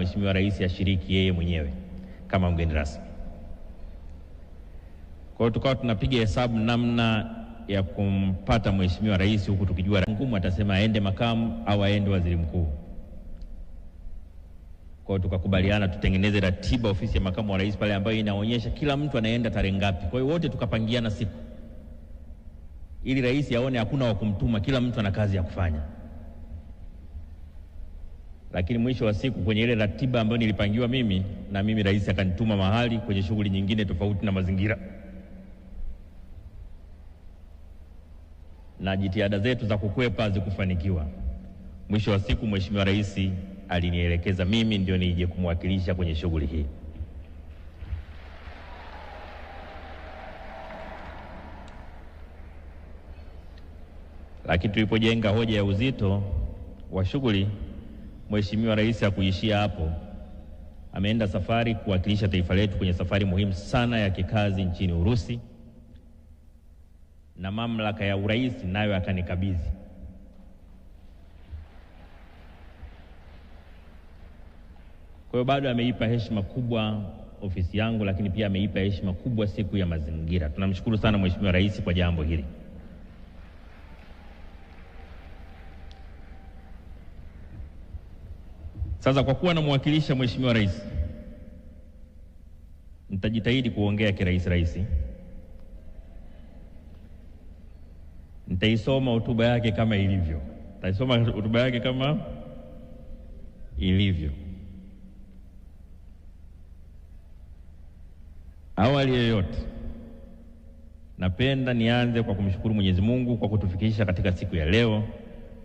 Mheshimiwa Rais ashiriki yeye mwenyewe kama mgeni rasmi. Kwa hiyo tukawa tunapiga hesabu namna ya kumpata Mheshimiwa Rais, huku tukijua ngumu atasema aende makamu au aende waziri mkuu. Kwa hiyo tukakubaliana tutengeneze ratiba ofisi ya makamu wa rais pale ambayo inaonyesha kila mtu anaenda tarehe ngapi. Kwa hiyo wote tukapangiana siku, ili rais aone hakuna wa kumtuma, kila mtu ana kazi ya kufanya. Lakini mwisho wa siku kwenye ile ratiba ambayo nilipangiwa mimi, na mimi rais akanituma mahali kwenye shughuli nyingine tofauti na mazingira. Na jitihada zetu za kukwepa zikufanikiwa. Mwisho wa siku Mheshimiwa Rais alinielekeza mimi ndio nije kumwakilisha kwenye shughuli hii. Lakini tulipojenga hoja ya uzito wa shughuli, Mheshimiwa Rais hakuishia hapo. Ameenda safari kuwakilisha taifa letu kwenye safari muhimu sana ya kikazi nchini Urusi, na mamlaka ya urais nayo akanikabidhi. Kwa hiyo bado ameipa heshima kubwa ofisi yangu, lakini pia ameipa heshima kubwa siku ya mazingira. Tunamshukuru sana Mheshimiwa Rais kwa jambo hili. Sasa kwa kuwa namwakilisha Mheshimiwa Rais, nitajitahidi kuongea rais. Nitaisoma hotuba yake kama ilivyo. Nitaisoma hotuba yake kama ilivyo. Awali ya yote, napenda nianze kwa kumshukuru Mwenyezi Mungu kwa kutufikisha katika siku ya leo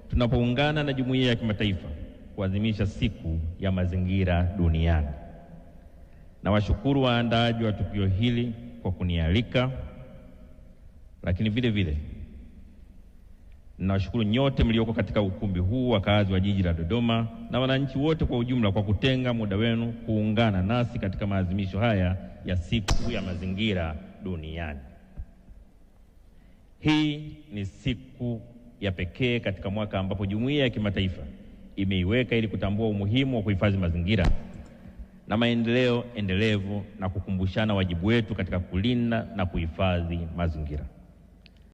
tunapoungana na jumuiya ya kimataifa kuadhimisha siku ya mazingira duniani. Na washukuru waandaaji wa tukio hili kwa kunialika, lakini vile vile nawashukuru nyote mlioko katika ukumbi huu, wakazi wa jiji la Dodoma na wananchi wote kwa ujumla kwa kutenga muda wenu kuungana nasi katika maadhimisho haya ya siku ya mazingira duniani. Hii ni siku ya pekee katika mwaka ambapo jumuiya ya kimataifa imeiweka ili kutambua umuhimu wa kuhifadhi mazingira na maendeleo endelevu na kukumbushana wajibu wetu katika kulinda na kuhifadhi mazingira.